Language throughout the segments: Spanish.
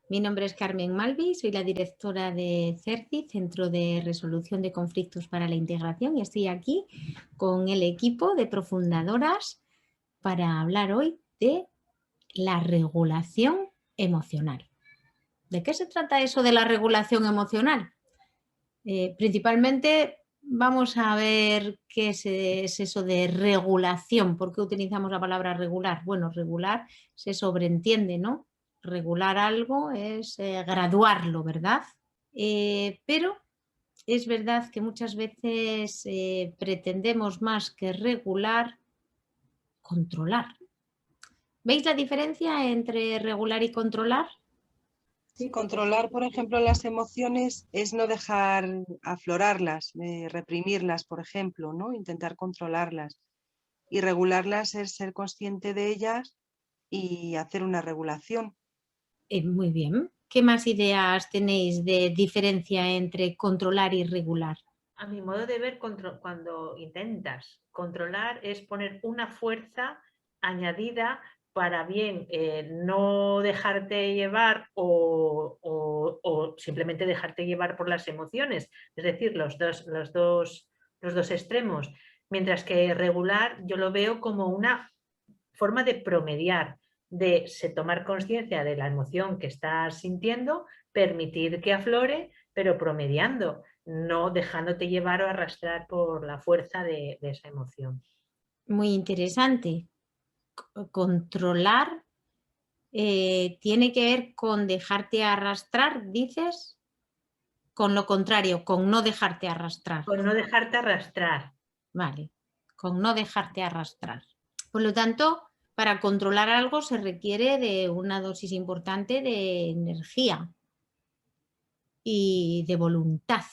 Mi nombre es Carmen Malvi, soy la directora de CERCI, Centro de Resolución de Conflictos para la Integración, y estoy aquí con el equipo de profundadoras para hablar hoy de la regulación emocional. ¿De qué se trata eso de la regulación emocional? Principalmente vamos a ver qué es eso de regulación. ¿Por qué utilizamos la palabra regular? Bueno, regular se sobreentiende, ¿no? Regular algo es graduarlo, ¿verdad? Pero es verdad que muchas veces pretendemos más que regular, controlar. ¿Veis la diferencia entre regular y controlar? Sí, controlar, por ejemplo, las emociones es no dejar aflorarlas, reprimirlas, por ejemplo, ¿no? Intentar controlarlas. Y regularlas es ser consciente de ellas y hacer una regulación. Muy bien. ¿Qué más ideas tenéis de diferencia entre controlar y regular? A mi modo de ver, cuando intentas controlar es poner una fuerza añadida para bien no dejarte llevar o simplemente dejarte llevar por las emociones, es decir, los dos extremos. Mientras que regular yo lo veo como una forma de promediar, de tomar conciencia de la emoción que estás sintiendo, permitir que aflore, pero promediando, no dejándote llevar o arrastrar por la fuerza de esa emoción. Muy interesante. Controlar tiene que ver con dejarte arrastrar, dices, con lo contrario, con no dejarte arrastrar. Con no dejarte arrastrar. Vale, con no dejarte arrastrar. Por lo tanto, para controlar algo se requiere de una dosis importante de energía y de voluntad.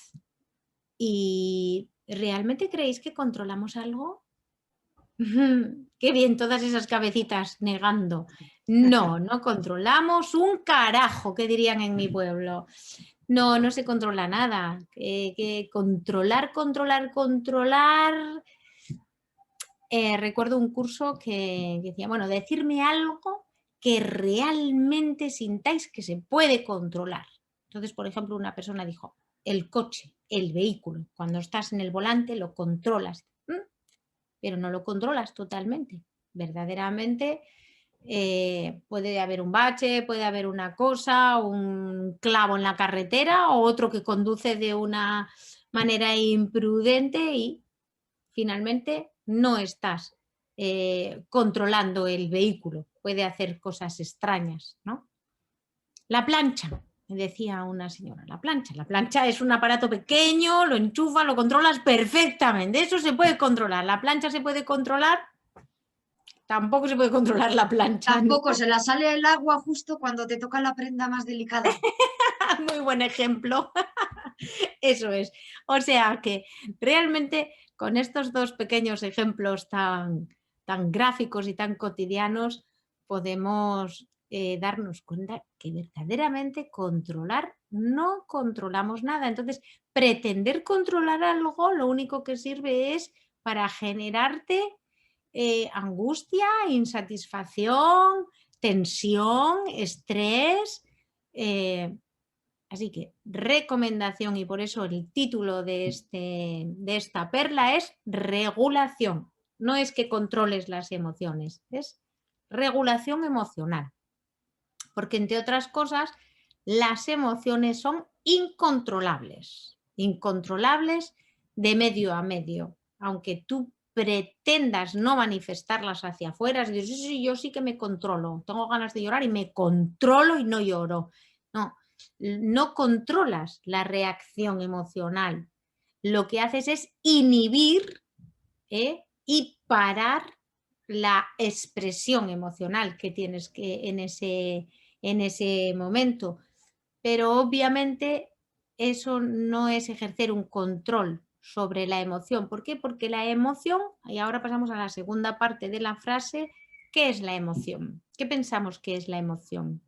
¿Y realmente creéis que controlamos algo? Qué bien, todas esas cabecitas negando. No, no controlamos un carajo, que dirían en mi pueblo. No, no se controla nada. Que controlar. Recuerdo un curso que decía, bueno, decirme algo que realmente sintáis que se puede controlar. Entonces, por ejemplo, una persona dijo, el coche, el vehículo, cuando estás en el volante lo controlas, pero no lo controlas totalmente. Verdaderamente puede haber un bache, puede haber una cosa, un clavo en la carretera o otro que conduce de una manera imprudente y finalmente no estás controlando el vehículo. Puede hacer cosas extrañas, ¿no? La plancha, me decía una señora, la plancha es un aparato pequeño, lo enchufas, lo controlas perfectamente, eso se puede controlar. La plancha se puede controlar, tampoco se puede controlar la plancha. Tampoco, se la sale el agua justo cuando te toca la prenda más delicada. Muy buen ejemplo. Eso es. O sea que realmente con estos dos pequeños ejemplos tan gráficos y tan cotidianos podemos darnos cuenta que verdaderamente controlar no controlamos nada. Entonces, pretender controlar algo lo único que sirve es para generarte angustia, insatisfacción, tensión, estrés. Así que recomendación, y por eso el título de esta perla es regulación. No es que controles las emociones, es regulación emocional. Porque entre otras cosas, las emociones son incontrolables. Incontrolables de medio a medio. Aunque tú pretendas no manifestarlas hacia afuera, es decir, sí, yo sí que me controlo, tengo ganas de llorar y me controlo y no lloro. No controlas la reacción emocional. Lo que haces es inhibir y parar la expresión emocional que tienes que en ese momento. Pero obviamente eso no es ejercer un control sobre la emoción. ¿Por qué? Porque la emoción, y ahora pasamos a la segunda parte de la frase, ¿qué es la emoción? ¿Qué pensamos que es la emoción?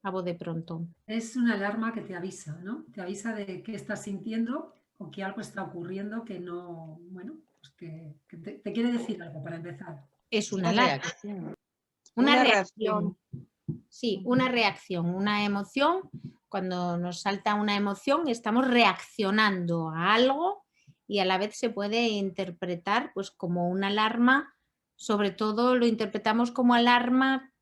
A voz de pronto. Es una alarma que te avisa, ¿no? Te avisa de qué estás sintiendo o que algo está ocurriendo que no, bueno, pues que te quiere decir algo para empezar. Es una reacción. Una reacción. Sí, una reacción, una emoción. Cuando nos salta una emoción, estamos reaccionando a algo y a la vez se puede interpretar pues, como una alarma. Sobre todo lo interpretamos como alarma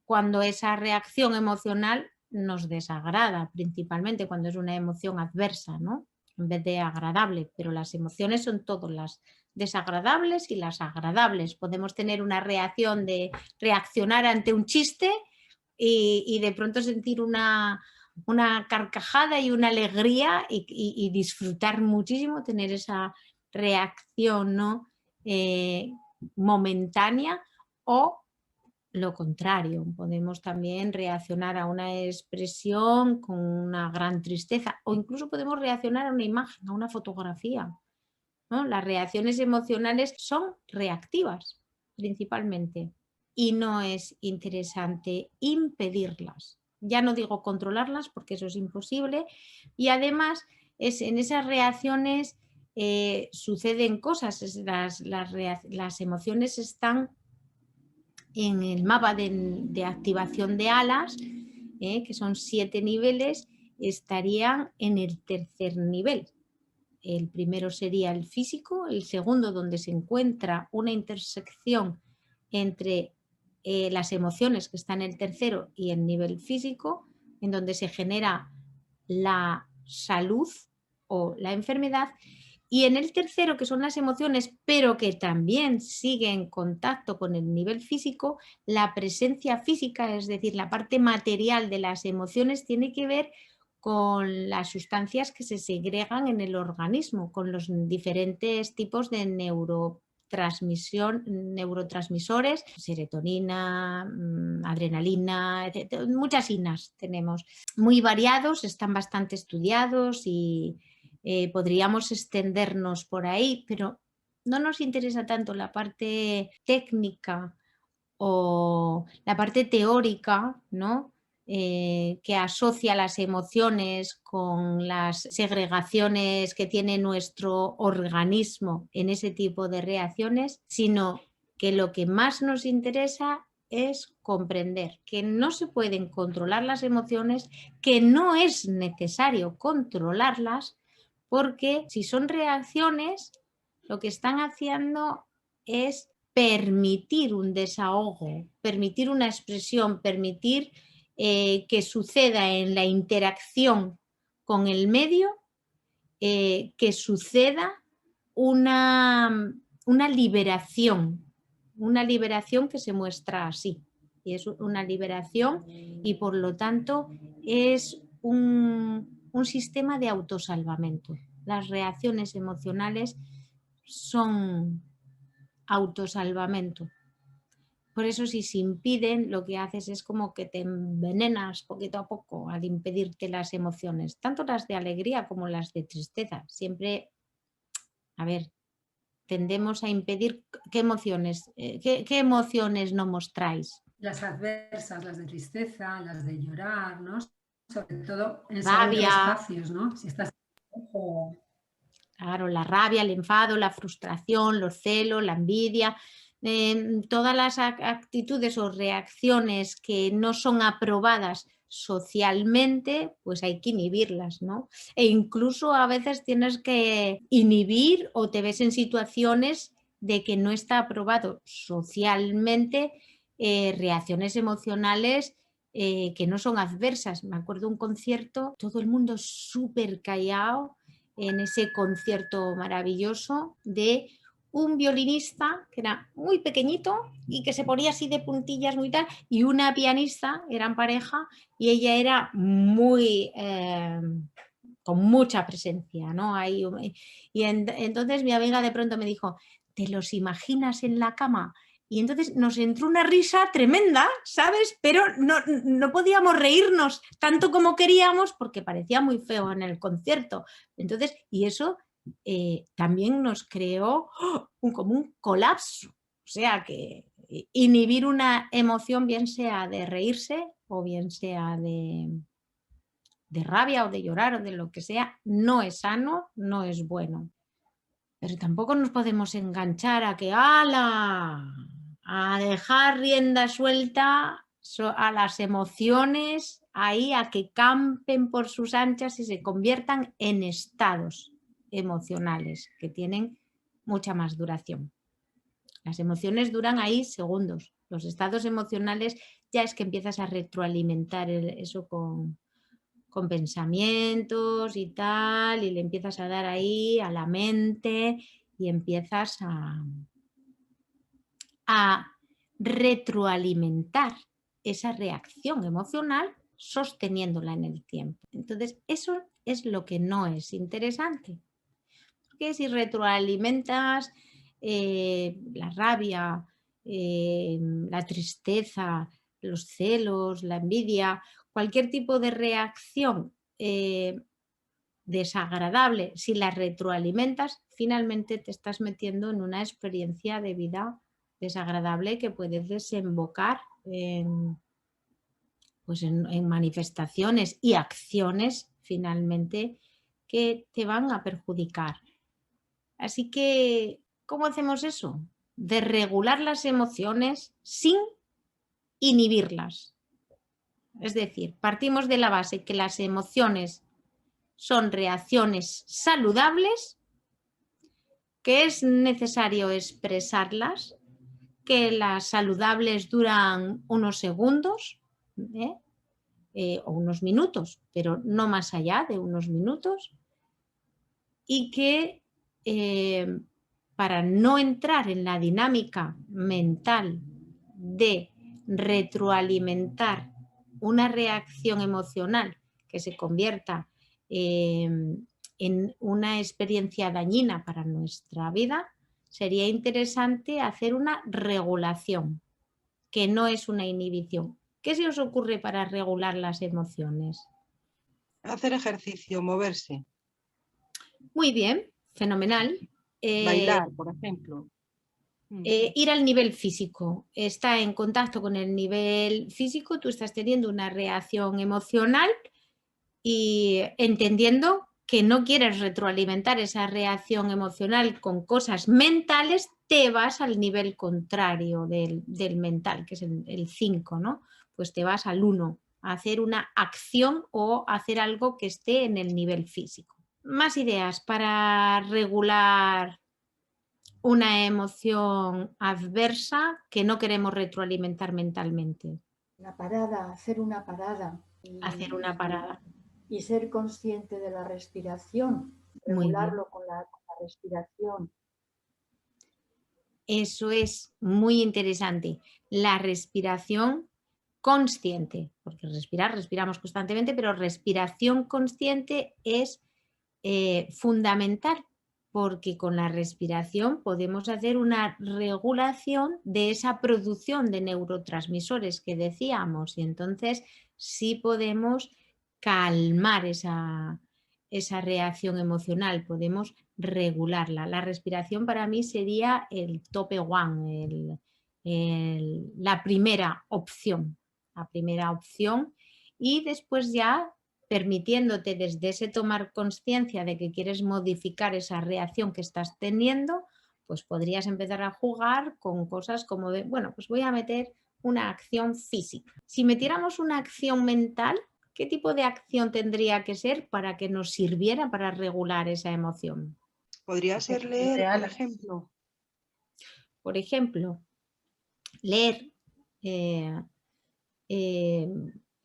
cuando esa reacción emocional nos desagrada, principalmente cuando es una emoción adversa, ¿no? En vez de agradable, pero las emociones son todas las desagradables y las agradables. Podemos tener una reacción de reaccionar ante un chiste y de pronto sentir una carcajada y una alegría y disfrutar muchísimo, tener esa reacción, ¿no? Momentánea, o lo contrario, podemos también reaccionar a una expresión con una gran tristeza, o incluso podemos reaccionar a una imagen, a una fotografía, ¿no? Las reacciones emocionales son reactivas principalmente y no es interesante impedirlas. Ya no digo controlarlas porque eso es imposible, y además en esas reacciones suceden cosas, las emociones están en el mapa de activación de alas, que son 7 niveles, estarían en el tercer nivel. El primero sería el físico, el segundo donde se encuentra una intersección entre las emociones que están en el tercero y el nivel físico, en donde se genera la salud o la enfermedad. Y en el tercero, que son las emociones, pero que también sigue en contacto con el nivel físico, la presencia física, es decir, la parte material de las emociones, tiene que ver con las sustancias que se segregan en el organismo, con los diferentes tipos de neurotransmisores, serotonina, adrenalina, etc. Muchas inas tenemos, muy variados, están bastante estudiados y podríamos extendernos por ahí, pero no nos interesa tanto la parte técnica o la parte teórica, ¿no? Que asocia las emociones con las segregaciones que tiene nuestro organismo en ese tipo de reacciones, sino que lo que más nos interesa es comprender que no se pueden controlar las emociones, que no es necesario controlarlas, porque si son reacciones, lo que están haciendo es permitir un desahogo, permitir una expresión, permitir que suceda en la interacción con el medio, que suceda una liberación que se muestra así. Y es una liberación y por lo tanto es un sistema de autosalvamento. Las reacciones emocionales son autosalvamento. Por eso si se impiden, lo que haces es como que te envenenas poquito a poco al impedirte las emociones, tanto las de alegría como las de tristeza. Siempre, a ver, tendemos a impedir qué emociones, qué emociones no mostráis. Las adversas, las de tristeza, las de llorar, ¿no? Sobre todo en Rabia. espacios, ¿no? Si estás... Claro, la rabia, el enfado, la frustración, los celos, la envidia, todas las actitudes o reacciones que no son aprobadas socialmente, pues hay que inhibirlas, ¿no? E incluso a veces tienes que inhibir o te ves en situaciones de que no está aprobado socialmente reacciones emocionales que no son adversas. Me acuerdo de un concierto, todo el mundo súper callado en ese concierto maravilloso de un violinista que era muy pequeñito y que se ponía así de puntillas muy tal, y una pianista, eran pareja, y ella era muy... con mucha presencia, ¿no? Entonces mi amiga de pronto me dijo, ¿te los imaginas en la cama? Y entonces nos entró una risa tremenda, ¿sabes? Pero no podíamos reírnos tanto como queríamos porque parecía muy feo en el concierto. Entonces, y eso también nos creó como un colapso. O sea que inhibir una emoción, bien sea de reírse o bien sea de rabia o de llorar o de lo que sea, no es sano, no es bueno. Pero tampoco nos podemos enganchar a que ¡ala! A dejar rienda suelta a las emociones ahí a que campen por sus anchas y se conviertan en estados emocionales que tienen mucha más duración. Las emociones duran ahí segundos. Los estados emocionales ya es que empiezas a retroalimentar eso con pensamientos y tal, y le empiezas a dar ahí a la mente y empiezas a retroalimentar esa reacción emocional sosteniéndola en el tiempo. Entonces, eso es lo que no es interesante. Porque si retroalimentas la rabia, la tristeza, los celos, la envidia, cualquier tipo de reacción desagradable, si la retroalimentas, finalmente te estás metiendo en una experiencia de vida desagradable que puede desembocar en manifestaciones y acciones finalmente que te van a perjudicar. Así que, ¿cómo hacemos eso? De regular las emociones sin inhibirlas. Es decir, partimos de la base que las emociones son reacciones saludables, que es necesario expresarlas, que las saludables duran unos segundos o unos minutos, pero no más allá de unos minutos, y que para no entrar en la dinámica mental de retroalimentar una reacción emocional que se convierta en una experiencia dañina para nuestra vida, sería interesante hacer una regulación, que no es una inhibición. ¿Qué se os ocurre para regular las emociones? Hacer ejercicio, moverse. Muy bien, fenomenal. Bailar, por ejemplo. Ir al nivel físico, está en contacto con el nivel físico, tú estás teniendo una reacción emocional y entendiendo que no quieres retroalimentar esa reacción emocional con cosas mentales, te vas al nivel contrario del mental, que es el 5, ¿no? Pues te vas al 1, a hacer una acción o hacer algo que esté en el nivel físico. Más ideas para regular una emoción adversa que no queremos retroalimentar mentalmente. Una parada, hacer una parada. Hacer una parada. Y ser consciente de la respiración, regularlo con la respiración. Eso es muy interesante. La respiración consciente, porque respiramos constantemente, pero respiración consciente es fundamental, porque con la respiración podemos hacer una regulación de esa producción de neurotransmisores que decíamos, y entonces sí podemos calmar esa reacción emocional, podemos regularla. La respiración para mí sería el tope one, la primera opción. Y después ya permitiéndote desde ese tomar conciencia de que quieres modificar esa reacción que estás teniendo, pues podrías empezar a jugar con cosas como de, bueno, pues voy a meter una acción física. Si metiéramos una acción mental, ¿qué tipo de acción tendría que ser para que nos sirviera para regular esa emoción? Podría ser leer, por ejemplo. Por ejemplo, leer.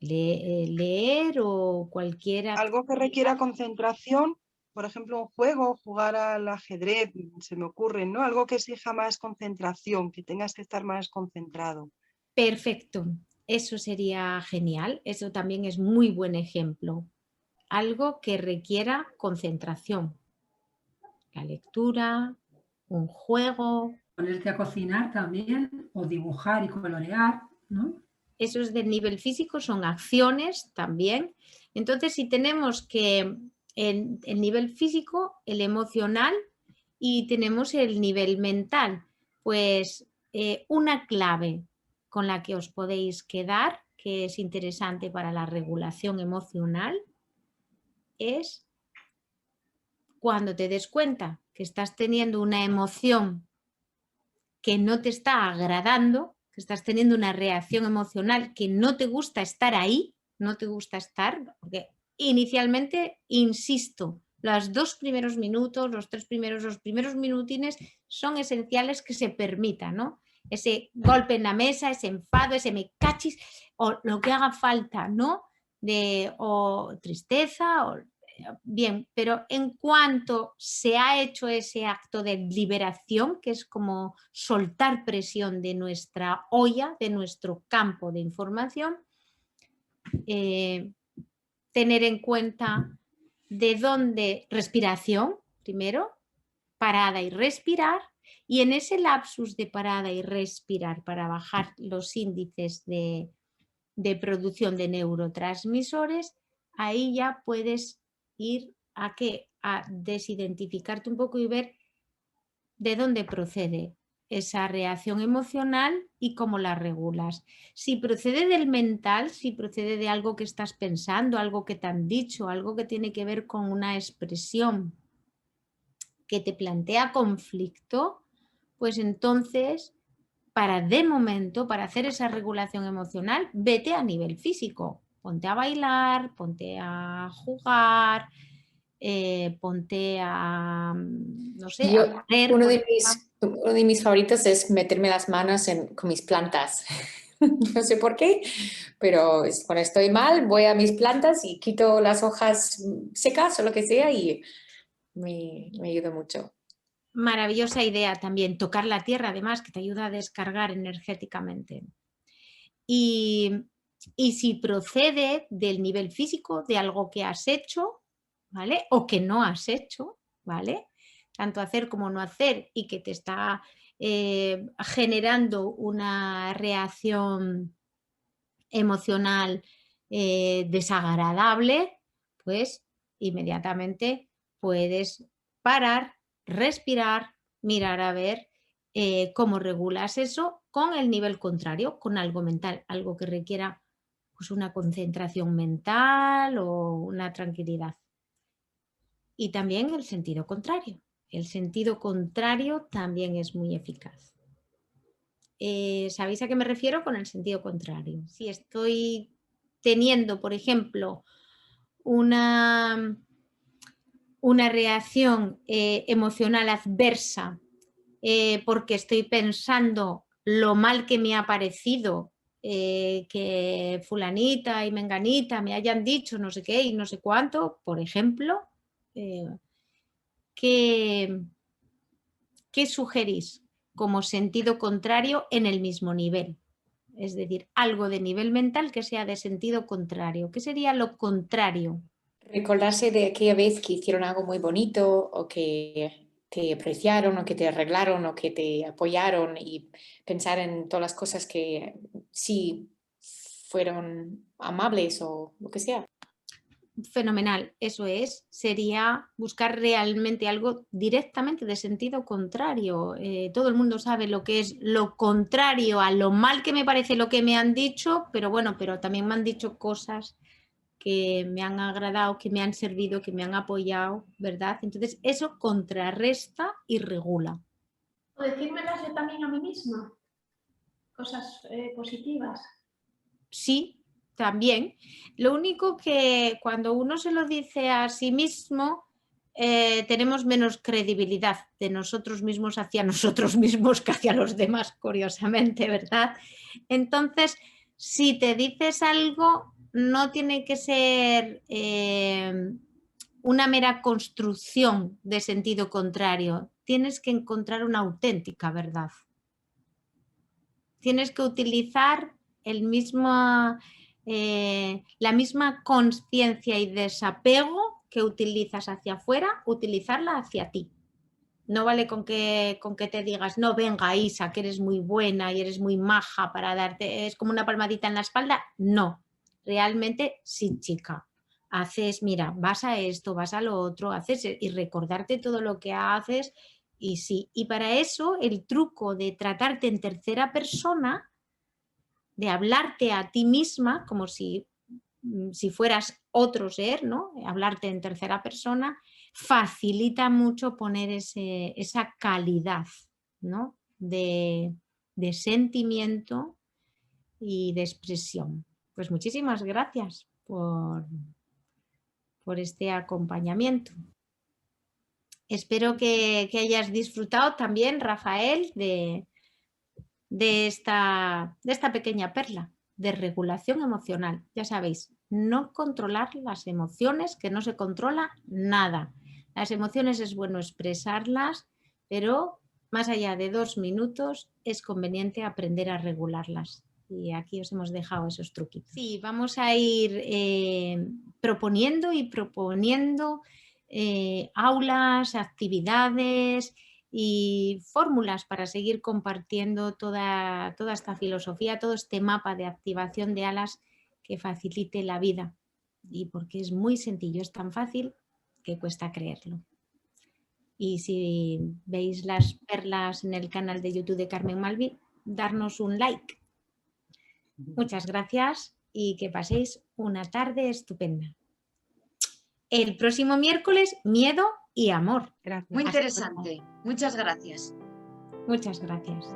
Leer o cualquiera. Algo que requiera concentración, por ejemplo, un juego, jugar al ajedrez, se me ocurre, ¿no? Algo que exija más concentración, que tengas que estar más concentrado. Perfecto, eso sería genial, eso también es muy buen ejemplo. Algo que requiera concentración. La lectura, un juego. Ponerte a cocinar también, o dibujar y colorear, ¿no? Esos del nivel físico son acciones también. Entonces, si tenemos que el nivel físico, el emocional y tenemos el nivel mental, pues una clave con la que os podéis quedar, que es interesante para la regulación emocional, es cuando te des cuenta que estás teniendo una emoción que no te está agradando, que estás teniendo una reacción emocional que no te gusta estar ahí, no te gusta estar, porque inicialmente, insisto, los 2 primeros minutos, los primeros minutines son esenciales que se permita, ¿no? Ese golpe en la mesa, ese enfado, ese me cachis, o lo que haga falta, ¿no? O tristeza, bien, pero en cuanto se ha hecho ese acto de liberación, que es como soltar presión de nuestra olla, de nuestro campo de información, tener en cuenta de dónde respiración, primero, parada y respirar, y en ese lapsus de parada y respirar para bajar los índices de producción de neurotransmisores, ahí ya puedes ir a desidentificarte un poco y ver de dónde procede esa reacción emocional y cómo la regulas. Si procede del mental, si procede de algo que estás pensando, algo que te han dicho, algo que tiene que ver con una expresión que te plantea conflicto, pues entonces, de momento, para hacer esa regulación emocional, vete a nivel físico. Ponte a bailar, ponte a jugar, ponte a, no sé, a correr. Uno de mis favoritos es meterme las manos con mis plantas. No sé por qué, pero cuando estoy mal voy a mis plantas y quito las hojas secas o lo que sea y me ayuda mucho. Maravillosa idea también, tocar la tierra además, que te ayuda a descargar energéticamente. Y si procede del nivel físico, de algo que has hecho, ¿vale? O que no has hecho, ¿vale? Tanto hacer como no hacer y que te está generando una reacción emocional desagradable, pues inmediatamente puedes parar, respirar, mirar a ver cómo regulas eso con el nivel contrario, con algo mental, algo que requiera pues, una concentración mental o una tranquilidad. Y también el sentido contrario. El sentido contrario también es muy eficaz. ¿Sabéis a qué me refiero con el sentido contrario? Si estoy teniendo, por ejemplo, una reacción emocional adversa porque estoy pensando lo mal que me ha parecido que fulanita y menganita me hayan dicho no sé qué y no sé cuánto, por ejemplo, ¿qué sugerís como sentido contrario en el mismo nivel? Es decir, algo de nivel mental que sea de sentido contrario. ¿Qué sería lo contrario? Recordarse de aquella vez que hicieron algo muy bonito o que te apreciaron o que te arreglaron o que te apoyaron y pensar en todas las cosas que sí fueron amables o lo que sea. Fenomenal, eso es, sería buscar realmente algo directamente de sentido contrario. Todo el mundo sabe lo que es lo contrario a lo mal que me parece lo que me han dicho, pero bueno, pero también me han dicho cosas que me han agradado, que me han servido, que me han apoyado, ¿verdad? Entonces eso contrarresta y regula. O decírmelas yo también a mí misma, cosas positivas. Sí, también. Lo único que cuando uno se lo dice a sí mismo, tenemos menos credibilidad de nosotros mismos hacia nosotros mismos que hacia los demás, curiosamente, ¿verdad? Entonces, si te dices algo, no tiene que ser una mera construcción de sentido contrario. Tienes que encontrar una auténtica verdad. Tienes que utilizar la misma conciencia y desapego que utilizas hacia afuera, utilizarla hacia ti. No vale con que te digas, no, venga Isa, que eres muy buena y eres muy maja para darte, es como una palmadita en la espalda. No, realmente sí, chica. Haces, mira, vas a esto, vas a lo otro, haces y recordarte todo lo que haces y sí. Y para eso el truco de tratarte en tercera persona, de hablarte a ti misma como si fueras otro ser, ¿no? Hablarte en tercera persona, facilita mucho poner esa calidad, ¿no? de de sentimiento y de expresión. Pues muchísimas gracias por este acompañamiento. Espero que hayas disfrutado también, Rafael, de esta pequeña perla de regulación emocional. Ya sabéis, no controlar las emociones, que no se controla nada. Las emociones es bueno expresarlas, pero más allá de 2 minutos es conveniente aprender a regularlas. Y aquí os hemos dejado esos truquitos. Sí, vamos a ir proponiendo aulas, actividades y fórmulas para seguir compartiendo toda esta filosofía, todo este mapa de activación de alas que facilite la vida. Y porque es muy sencillo, es tan fácil que cuesta creerlo. Y si veis las perlas en el canal de YouTube de Carmen Malví, darnos un like. Muchas gracias y que paséis una tarde estupenda. El próximo miércoles, miedo y amor. Gracias. Muy interesante. Muchas gracias. Muchas gracias.